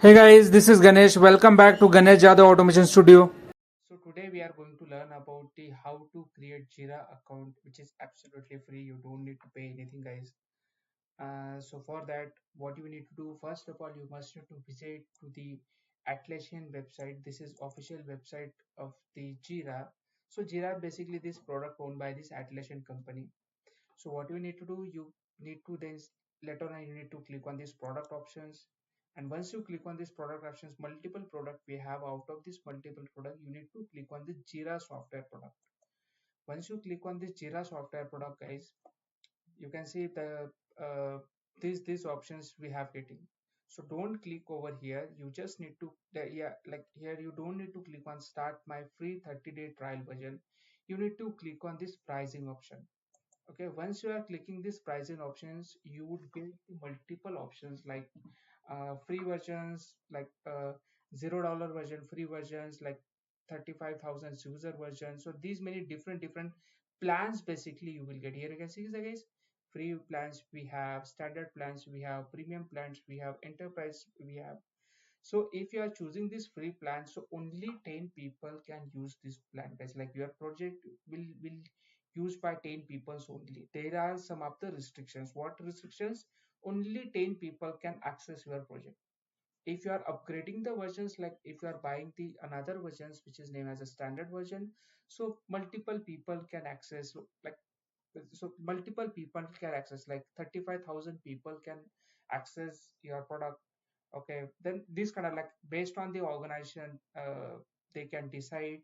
Hey guys, this is Ganesh. Welcome back to Ganesh Jadhav Automation Studio. So today we are going to learn about the how to create Jira account, which is absolutely free. You don't need to pay anything, guys. So for that, what you need to do first of all, you must need to visit to the Atlassian website. This is official website of the Jira. So Jira basically this product owned by this Atlassian company. So what you need to do, you need to then later on you need to click on these product options. And once you click on these product options, multiple product we have out of this multiple product, you need to click on the Jira software product. Once you click on this Jira software product, guys, you can see the these options we have getting. So don't click over here. You just need to yeah, like here you don't need to click on start my free 30-day trial version. You need to click on this pricing option. Okay, once you are clicking this pricing options, you would get multiple options like free versions, like $0 version, free versions, like 35,000 user version. So these many different plans basically you will get. Here you can see the guys, free plans we have, standard plans we have, premium plans we have, enterprise we have. So if you are choosing this free plan, so only 10 people can use this plan, guys. Like your project will used by 10 people only. There are some of the restrictions. What restrictions? Only 10 people can access your project. If you are upgrading the versions, like if you are buying the another versions which is named as a standard version, so multiple people can access, like so multiple people can access, like 35,000 people can access your product. Okay, then this kind of like based on the organization, they can decide.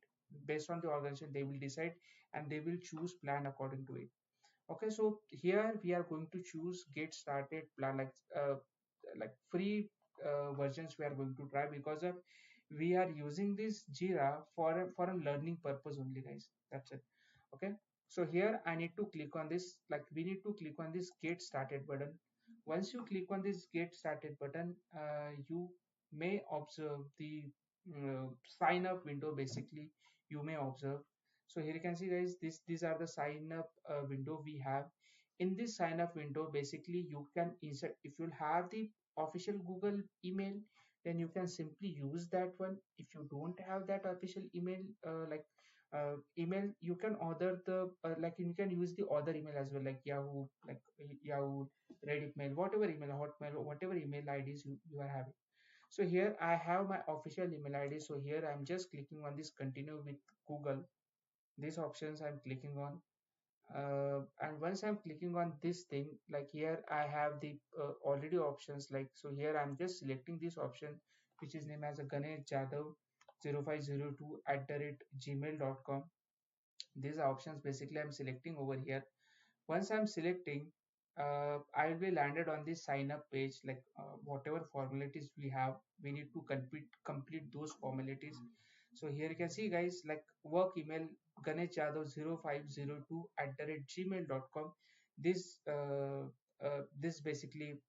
Based on the organization they will decide, and they will choose plan according to it. Okay, so here we are going to choose get started plan, like free versions we are going to try, because of we are using this Jira for a learning purpose only, guys. That's it. Okay, so here I need to click on this, like we need to click on this get started button. Once you click on this get started button, you may observe the sign up window. Basically you may observe, so here you can see, guys, these are the sign up window we have. In this sign up window, basically you can insert, if you have the official Google email, then you can simply use that one. If you don't have that official email, email, you can order the like you can use the other email as well, like Yahoo, like Yahoo, Reddit mail, whatever email, Hotmail, or whatever email IDs you are having. So here I have my official email ID. So here I'm just clicking on this continue with Google. These options I'm clicking on, and once I'm clicking on this thing, like here I have the already options, like so here I'm just selecting this option which is named as a Ganesh Jadhav 0502 at the rate gmail.com. These are options basically I'm selecting over here. Once I'm selecting, I will be landed on this sign up page, like whatever formalities we have, we need to complete those formalities. So here you can see, guys, like work email Ganesh Jadhav 0502 at the rate gmail.com. This this basically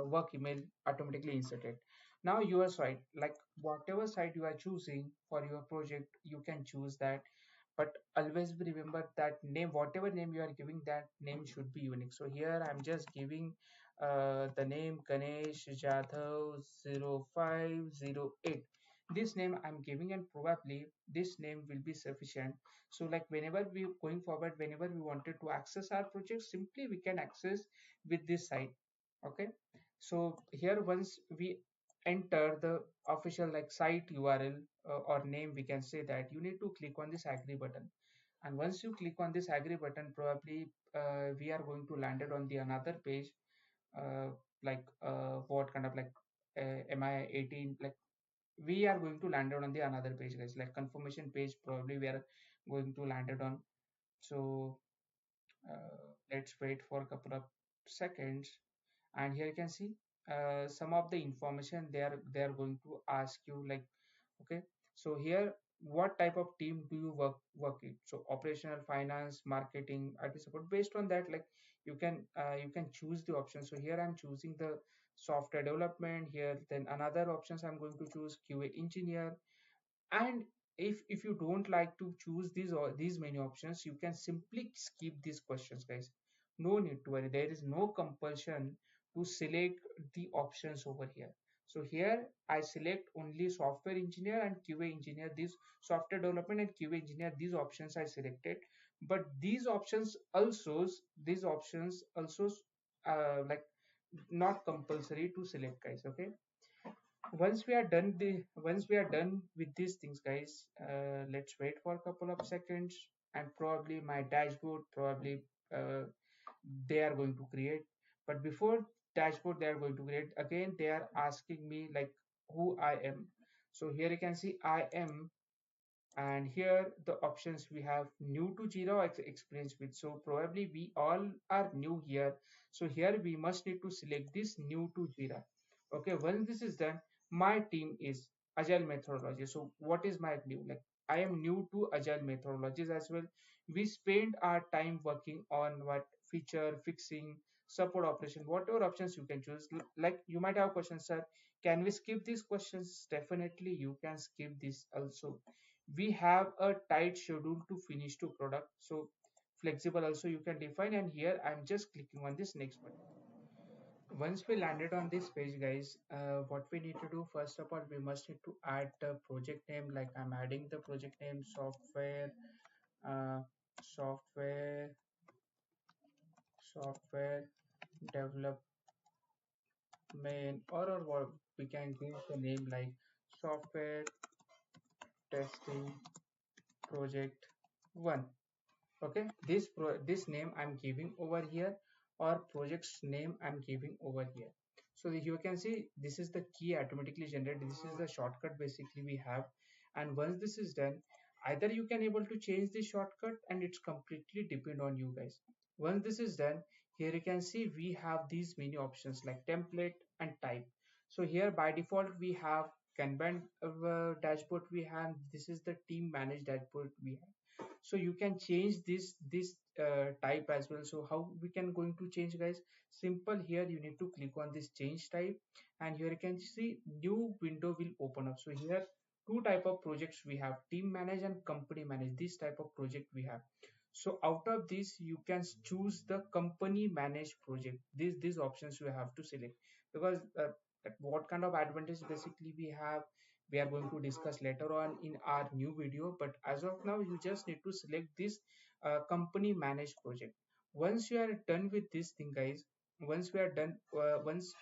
work email automatically inserted. Now your site, like whatever site you are choosing for your project, you can choose that, but always remember that name, whatever name you are giving, that name should be unique. So here I'm just giving the name Ganesh Jadhav 0508. This name I'm giving, and probably this name will be sufficient. So like whenever we going forward, whenever we wanted to access our project, simply we can access with this site. Okay, so here once we enter the official like site URL or name, we can say that you need to click on this agree button. And once you click on this agree button, probably we are going to land it on the another page, uh, what kind of like mi 18, like we are going to land it on the another page, guys, like confirmation page probably we are going to land it on. So let's wait for a couple of seconds. And here you can see some of the information they are going to ask you, like okay, so here what type of team do you work in? So operational, finance, marketing, IT support. Based on that, like you can choose the option. So here I'm choosing the software development. Here then another options I'm going to choose QA engineer. And if you don't like to choose these or these many options, you can simply skip these questions, guys. No need to worry, there is no compulsion to select the options over here. So here I select only software engineer and QA engineer, this software development and QA engineer, these options I selected. But these options also like not compulsory to select, guys. Okay, once we are done with these things, guys, let's wait for a couple of seconds, and probably my dashboard probably uh, they are going to create. But before dashboard they are going to create, again they are asking me like who I am. So here you can see I am, and here the options we have new to Jira or experience with. So probably we all are new here, so here we must need to select this new to Jira. Okay, once this is done, my team is agile methodology. So what is my new, like I am new to agile methodologies as well. We spend our time working on what feature fixing, support operation, whatever options you can choose. Like you might have questions, sir, can we skip these questions? Definitely you can skip this also. We have a tight schedule to finish to product, so flexible also you can define. And here I'm just clicking on this next button. Once we landed on this page, guys, what we need to do, first of all, we must need to add the project name. Like I'm adding the project name software, uh, software software development, or what we can give the name like software testing project 1. Okay, this name I'm giving over here, or project's name I'm giving over here. So you can see this is the key automatically generated, this is the shortcut basically we have. And once this is done, either you can able to change the shortcut, and it's completely depend on you guys. Once this is done, here you can see we have these many options like template and type. So here by default we have Kanban dashboard we have, this is the team managed dashboard we have. So you can change this type as well. So how we can going to change, guys? Simple, here you need to click on this change type, and here you can see new window will open up. So here two type of projects we have, team manage and company manage, this type of project we have. So out of this you can choose the company managed project. These options you have to select, because what kind of advantage basically we are going to discuss later on in our new video. But as of now you just need to select this company managed project. Once you are done with this thing, guys, once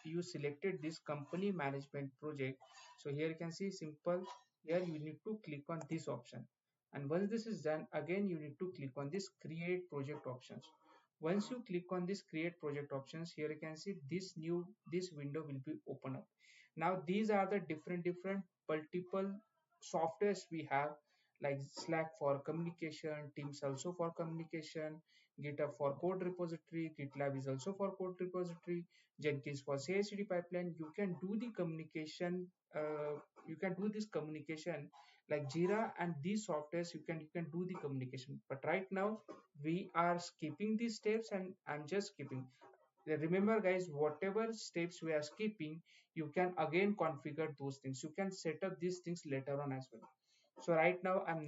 you selected this company management project, so here you can see simple, here you need to click on this option. And once this is done, again you need to click on this create project options. Once you click on this create project options, here you can see this window will be open up. Now these are the different multiple softwares we have, like Slack for communication, Teams also for communication, GitHub for code repository, GitLab is also for code repository, Jenkins for CI/CD pipeline. You can do the communication, you can do this communication like Jira and these softwares. You can do the communication. But right now we are skipping these steps, and I'm just skipping. Remember, guys, whatever steps we are skipping, you can again configure those things. You can set up these things later on as well. So right now I'm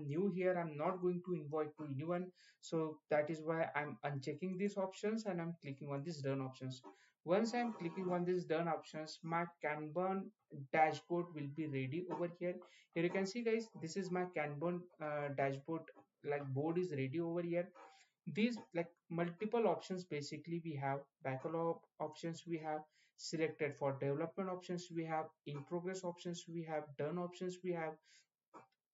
new here, I'm not going to invite to anyone. So that is why I'm unchecking these options, and I'm clicking on these done options. Once I'm clicking on these done options, my Kanban dashboard will be ready over here. Here you can see, guys, this is my Kanban dashboard, like board is ready over here. These like multiple options basically we have, backlog options we have, selected for development options we have, in progress options we have, done options we have.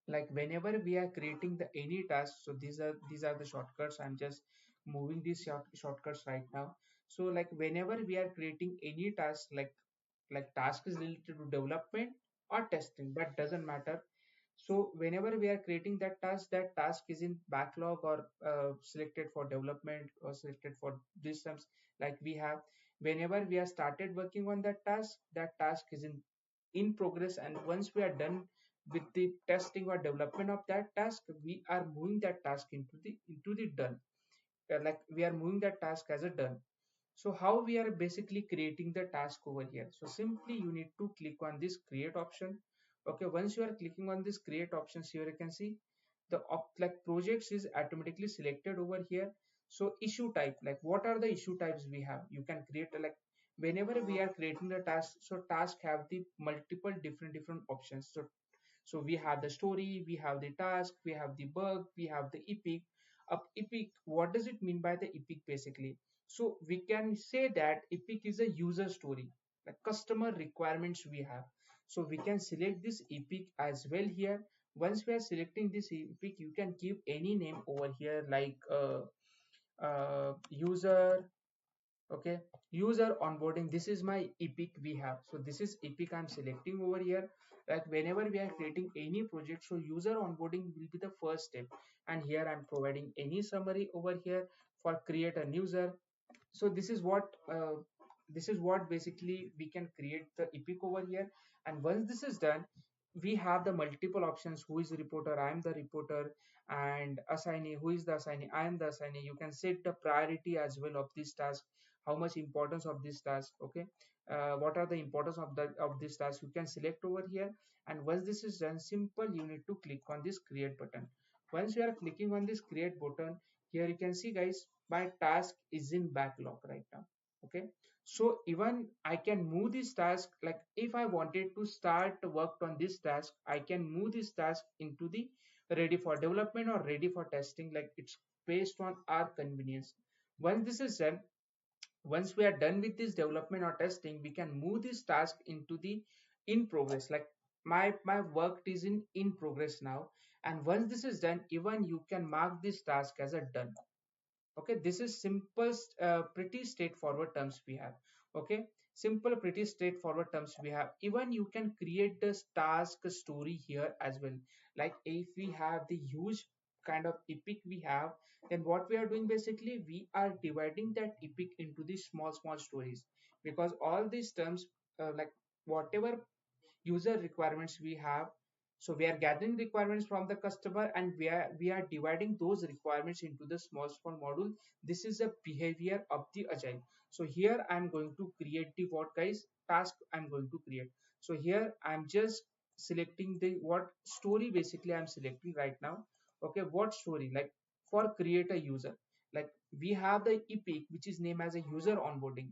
Like whenever we are creating the any task, so these are the shortcuts. I'm just moving these shortcuts right now. So like whenever we are creating any task, like task is related to development or testing, that doesn't matter. So whenever we are creating that task is in backlog, or selected for development, or selected for these terms, like we have, whenever we are started working on that task is in progress. And once we are done with the testing or development of that task, we are moving that task into the done. Like we are moving that task as a done. So how we are basically creating the task over here? So simply you need to click on this create option. Okay, once you are clicking on this create options, here you can see the like projects is automatically selected over here. So issue type, like what are the issue types we have? You can create like whenever we are creating the task, so task have the multiple different options. So we have the story, we have the task, we have the bug, we have the epic. Epic, what does it mean by the epic basically? So we can say that epic is a user story, like customer requirements we have. So we can select this epic as well here. Once we are selecting this epic, you can give any name over here, like user, okay, user onboarding. This is my epic we have. So this is epic I'm selecting over here. Like whenever we are creating any project, so user onboarding will be the first step, and here I'm providing any summary over here for create a user. So this is what basically we can create the epic over here. And once this is done, we have the multiple options: who is the reporter, I am the reporter, and assignee, who is the assignee, I am the assignee. You can set the priority as well of this task, how much importance of this task, okay. What are the importance of this task, you can select over here. And once this is done, simple, you need to click on this create button. Once you are clicking on this create button, here you can see guys, my task is in backlog right now, okay. So even I can move this task, like if I wanted to start work on this task, I can move this task into the ready for development or ready for testing, like it's based on our convenience. Once this is done, once we are done with this development or testing, we can move this task into the in progress, like my work is in progress now. And once this is done, even you can mark this task as a done. Okay, this is simple, pretty straightforward terms we have. Okay, simple, pretty straightforward terms we have. Even you can create this task story here as well. Like if we have the huge kind of epic we have, then what we are doing basically, we are dividing that epic into the small stories, because all these terms, like whatever user requirements we have, so we are gathering requirements from the customer, and we are dividing those requirements into the small module. This is a behavior of the agile. So here I'm going to create the what guys task I'm going to create. So here I'm just selecting the what story basically I'm selecting right now. Okay, what story, like for create a user, like we have the epic which is named as a user onboarding.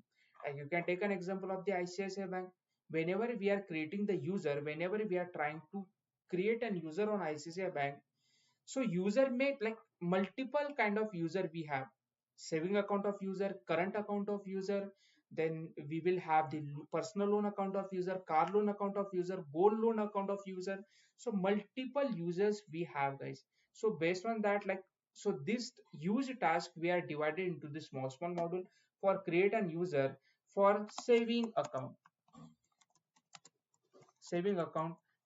And you can take an example of the ICICI Bank. Whenever we are creating the user, whenever we are trying to create an user on ICICI Bank, so user may like multiple kind of user we have: saving account of user, current account of user, then we will have the personal loan account of user, car loan account of user, gold loan account of user. So multiple users we have guys. So based on that, like, so this huge task we are divided into the small module. For create an user for saving account,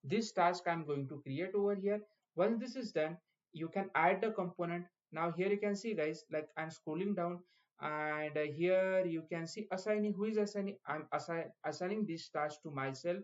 this task I'm going to create over here. Once this is done, you can add the component. Now here you can see guys, like I'm scrolling down, and here you can see assignee, who is assignee, I'm assigning this task to myself.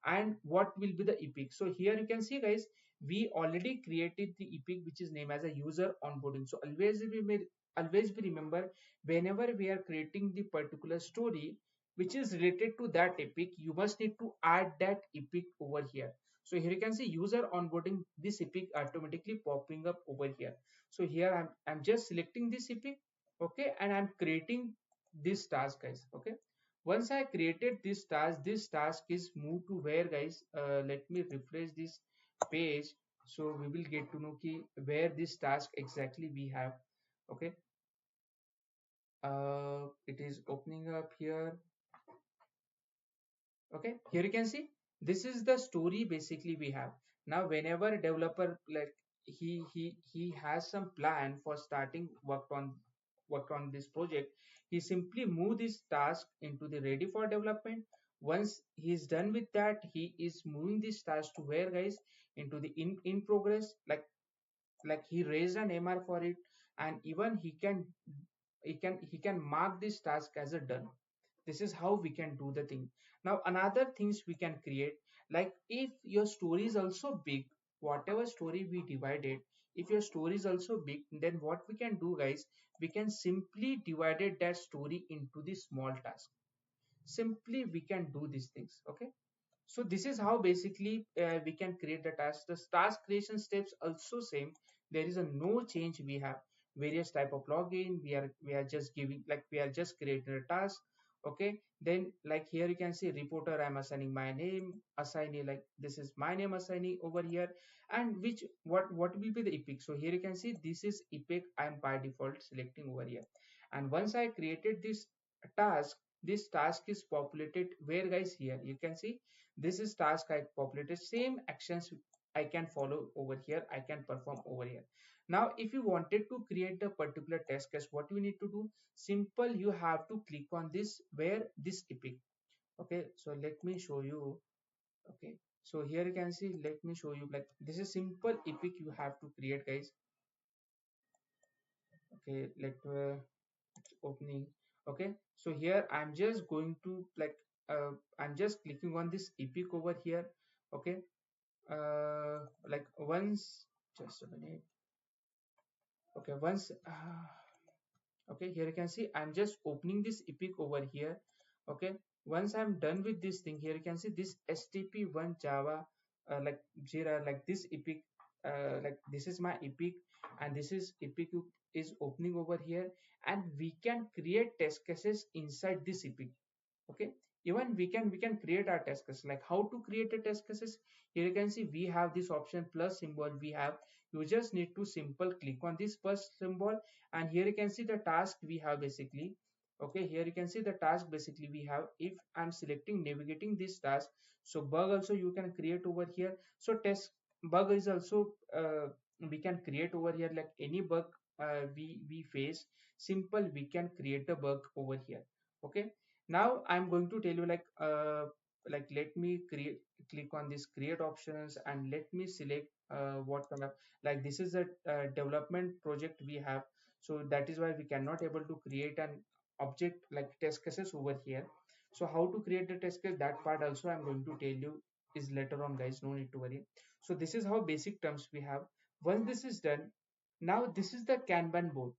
And what will be the epic, so here you can see guys, we already created the epic which is named as a user onboarding. So always be remember, whenever we are creating the particular story which is related to that epic, you must need to add that epic over here. So here you can see user onboarding, this epic automatically popping up over here. So here I'm just selecting this epic, okay, and I'm creating this task guys, okay. Once I created this task is moved to where guys, let me refresh this page, so we will get to know ki where this task exactly we have. Okay, it is opening up here. Okay, here you can see, this is the story basically we have. Now whenever a developer, like, he has some plan for starting work on this project, he simply move this task into the ready for development. Once he is done with that, he is moving this task to where guys, into the in progress, like he raised an MR for it. And even he can mark this task as a done. This is how we can do the thing. Now another things we can create, like if your story is also big, whatever story we divided, if your story is also big, then what we can do guys, we can simply divided that story into the small task. Simply we can do these things, okay. So this is how basically we can create the task. The task creation steps also same. There is a no change. We have various type of login. We are just giving, like we are just creating a task. Okay, then like here you can see reporter, I'm assigning my name, assignee, like this is my name assignee over here. And which what will be the epic? So here you can see this is epic, I'm by default selecting over here. And once I created this task, this task is populated where guys? Here you can see this is task I populated, same actions I can follow over here, I can perform over here. Now if you wanted to create a particular test case, what you need to do? Simple, you have to click on this where this epic. Okay, so let me show you. Okay, so here you can see, let me show you, like this is simple epic you have to create guys. Okay, it's opening. Okay, so here I'm just going to like I'm just clicking on this epic over here. Okay, like once, just a minute. Okay, once okay, here you can see I'm just opening this epic over here. Okay, once I'm done with this thing, here you can see this stp1 java, like Jira, like this epic, like this is my epic, and this is epic is opening over here, and we can create test cases inside this epic. Okay, even we can create our test cases. Like how to create a test cases? Here you can see we have this option plus symbol we have. You just need to simple click on this plus symbol, and here you can see the task we have basically. Okay, here you can see the task basically we have. If I'm selecting navigating this task, so bug also you can create over here. So test bug is also we can create over here, like any bug we face, simple we can create a bug over here. Okay, now I'm going to tell you like let me create, click on this create options, and let me select what kind of, like this is a development project we have. So that is why we cannot able to create an object like test cases over here. So how to create the test case, that part also I'm going to tell you is later on guys, no need to worry. So this is how basic terms we have. Once this is done, now this is the Kanban board.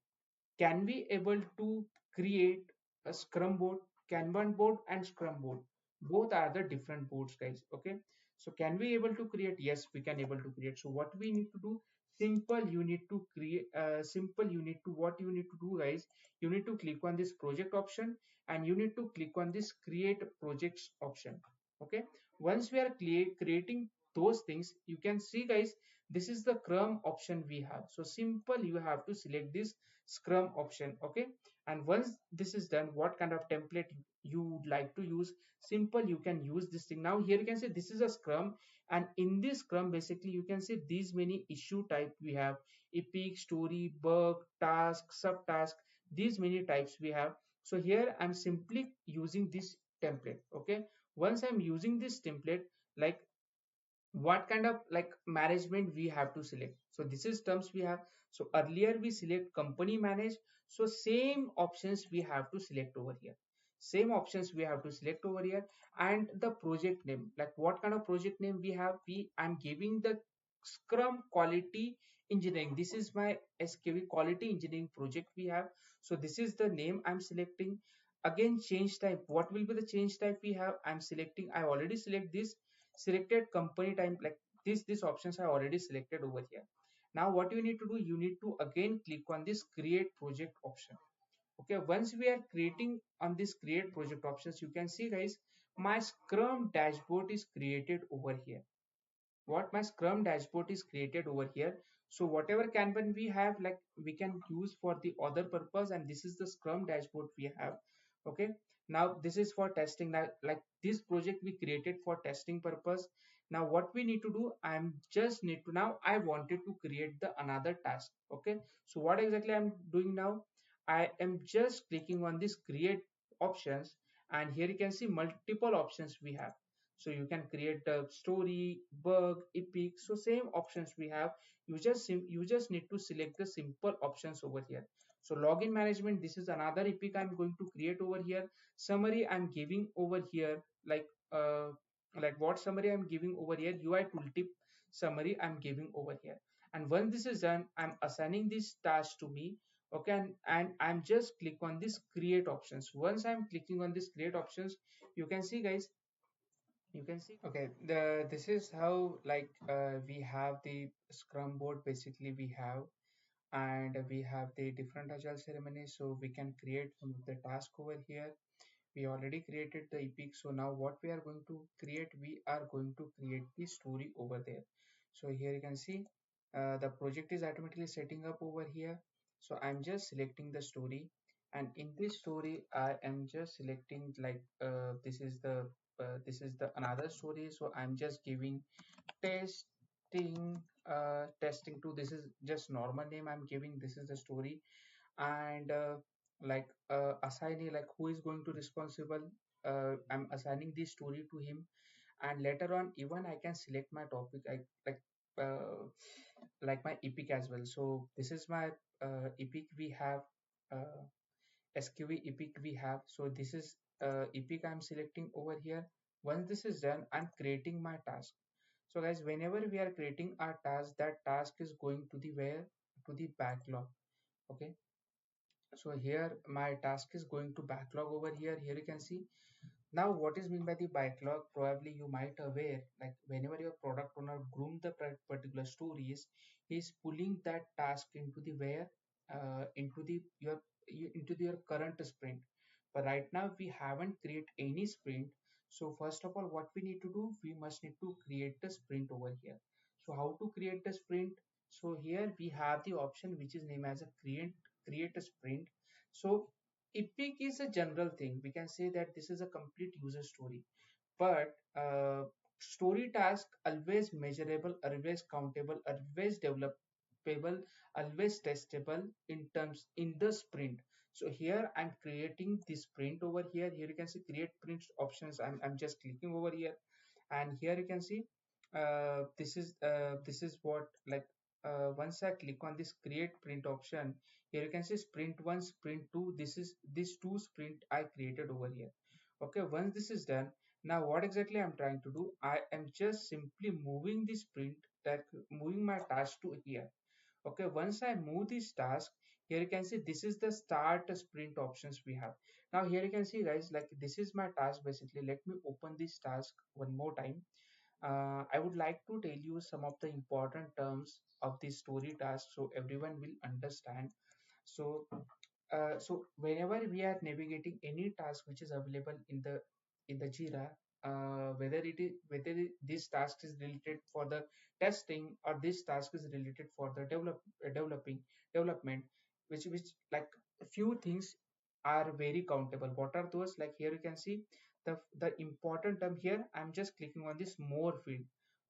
Can we able to create a scrum board? Kanban board and scrum board, both are the different boards guys. Okay, so can we able to create? Yes, we can able to create. So what we need to do? Simple, you need to create simple, you need to, what you need to do guys, you need to click on this project option, and you need to click on this create projects option. Okay, once we are creating those things, you can see guys, this is the scrum option we have. So simple, you have to select this scrum option. Okay, and once this is done, what kind of template you would like to use? Simple, you can use this thing. Now here you can see this is a scrum, and in this scrum basically you can see these many issue type we have: epic, story, bug, task, subtask, these many types we have. So here I'm simply using this template. Okay, once I'm using this template, like what kind of like management we have to select? So this is terms we have. So earlier we select company manage, so same options we have to select over here, same options we have to select over here. And the project name, like what kind of project name we have, I'm giving the scrum quality engineering, this is my skv quality engineering project we have. So this is the name I'm selecting. Again, change type, what will be the change type we have? I'm selecting, I already select this selected company type, like this options are already selected over here. Now what you need to do, you need to again click on this create project option. Okay, once we are creating on this create project options, you can see guys, my scrum dashboard is created over here. What my scrum dashboard is created over here. So whatever Kanban we have, like we can use for the other purpose, and this is the scrum dashboard we have. Okay, now this is for testing. Now like this project we created for testing purpose. Now what we need to do, I'm just need to, now I wanted to create the another task. Okay, so what exactly I'm doing now, I am just clicking on this create options, and here you can see multiple options we have. So you can create the story, bug, epic, so same options we have. You just need to select the simple options over here. So login management, this is another epic I'm going to create over here. Summary I'm giving over here, like what summary I'm giving over here, UI tooltip summary I'm giving over here. And when this is done, I'm assigning this task to me. Okay, and I'm just click on this create options. Once I'm clicking on this create options, you can see guys, you can see, okay, this is how like we have the scrum board basically we have, and we have the different agile ceremonies, so we can create some of the task over here. we already created the epic. So now what we are going to create, we are going to create the story over there. So here you can see the project is automatically setting up over here. So I'm just selecting the story, and in this story I am just selecting like this is the another story. So I'm just giving testing testing 2. This is just normal name I'm giving. This is the story. And assignee, like who is going to responsible, I'm assigning this story to him. And later on even I can select my topic, uh, like my epic as well. So this is my epic we have, uh, sqv epic we have. So this is epic I'm selecting over here. Once this is done, I'm creating my task. So guys, whenever we are creating our task, that task is going to the where, to the backlog. Okay, so here my task is going to backlog over here. Here you can see. Now what is mean by the backlog, probably you might aware, like whenever your product owner groom the particular stories, he's pulling that task into the where, into the your current sprint. But right now we haven't create any sprint. So first of all, what we need to do, we must need to create the sprint over here. So how to create the sprint? So here we have the option which is named as a create a sprint. So epic is a general thing. We can say that this is a complete user story, but story task always measurable, always countable, always developable, always testable in terms in the sprint. So here I'm creating this sprint over here. Here you can see create print options. I'm just clicking over here, and here you can see this is what like once I click on this create print option, here you can see sprint 1, sprint 2. This is this two sprint I created over here. Okay, once this is done, now what exactly I'm trying to do, I am just simply moving this sprint, like moving my task to here. Okay, once I move this task, here you can see this is the start sprint options we have. Now here you can see guys, like this is my task basically. Let me open this task one more time. I would like to tell you some of the important terms of this story task so everyone will understand. So so whenever we are navigating any task which is available in the Jira, this task is related for the testing, or this task is related for the development, which like few things are very countable. What are those? Like here you can see the important term here. I'm just clicking on this more field.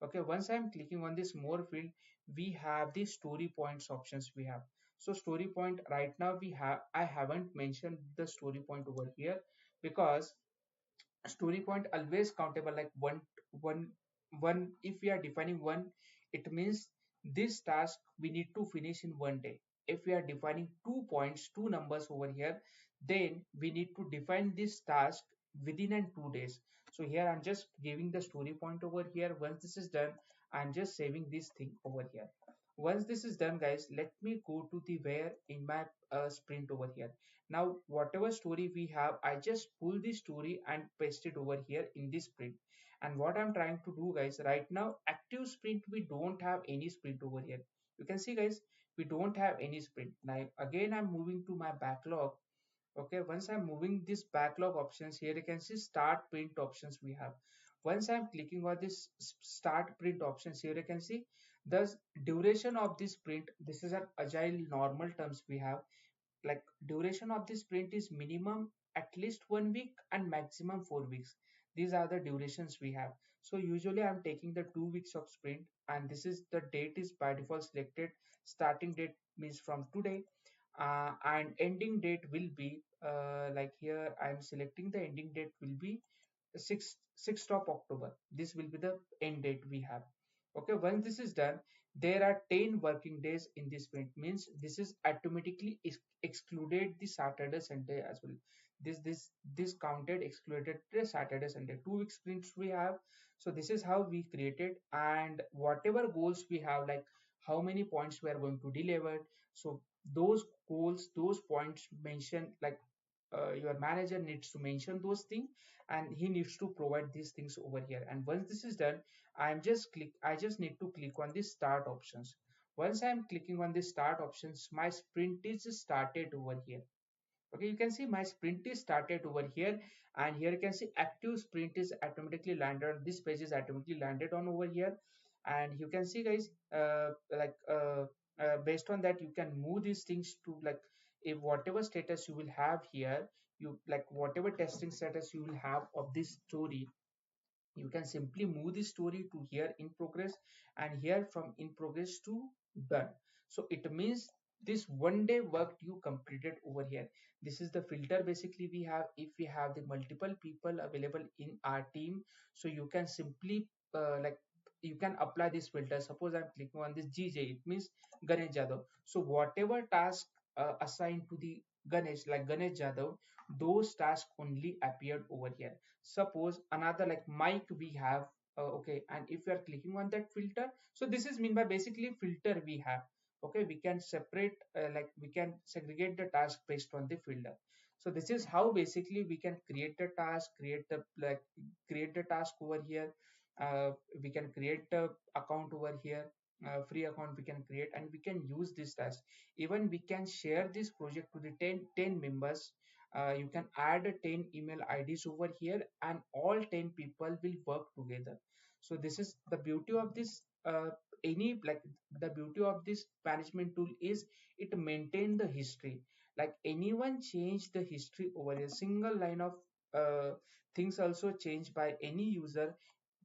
Okay, once I'm clicking on this more field, we have the story points options we have. So story point, right now we have, I haven't mentioned the story point over here because story point always countable, like one one. If we are defining one, it means this task we need to finish in one day. If we are defining 2 points, two numbers over here, then we need to define this task within and 2 days. So here I'm just giving the story point over here. Once this is done, I'm just saving this thing over here. Once this is done guys, let me go to the where in my sprint over here. Now whatever story we have, I just pull this story and paste it over here in this sprint. And what I'm trying to do guys, right now active sprint, we don't have any sprint over here. You can see guys, we don't have any sprint. Now again I'm moving to my backlog. Okay, once I'm moving this backlog options, here you can see start print options we have. Once I'm clicking on this start print options, here you can see the duration of this print. This is an agile normal terms we have. Like duration of this sprint is minimum at least 1 week and maximum 4 weeks. These are the durations we have. So usually I'm taking the 2 weeks of sprint, and this is the date is by default selected. Starting date means from today, and ending date will be like here I'm selecting the ending date will be 6th of October. This will be the end date we have. Okay, once this is done, there are 10 working days in this sprint, means this is automatically excluded the Saturday Sunday as well. This counted excluded the Saturday Sunday. 2 week sprints we have. So this is how we created, and whatever goals we have, like how many points we are going to deliver. So those goals, those points mentioned, like your manager needs to mention those things, and he needs to provide these things over here. And once this is done, I just need to click on the start options. Once I'm clicking on the start options, my sprint is started over here. Okay, you can see my sprint is started over here, and here you can see active sprint is automatically landed. This page is automatically landed on over here, and you can see guys, based on that you can move these things to like, if whatever status you will have here, you like whatever testing status you will have of this story, you can simply move the story to here in progress, and here from in progress to done. So it means this one day work you completed over here. This is the filter basically we have. If we have the multiple people available in our team, so you can simply you can apply this filter. Suppose I'm clicking on this GJ, it means Ganesh Jadhav. So whatever task assigned to the Ganesh, like Ganesh Jadhav, those tasks only appeared over here. Suppose another like Mike we have, okay, and if we are clicking on that filter, so this is mean by basically filter we have. Okay, we can separate, we can segregate the task based on the filter. So this is how basically we can create the task, create the task over here. We can create the account over here, free account we can create, and we can use this task. Even we can share this project to the 10 members. You can add a 10 email IDs over here, and all 10 people will work together. So this is the beauty of this, any like the beauty of this management tool is it maintain the history. Like anyone change the history over a single line of uh, things also changed by any user,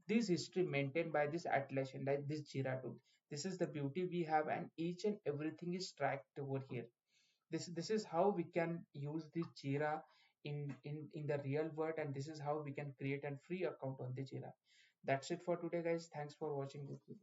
this history maintained by this atlassian, like this Jira tool. This is the beauty we have, and each and everything is tracked over here. This is how we can use this Jira in the real world, and this is how we can create a free account on the Jira. That's it for today guys. Thanks for watching this video.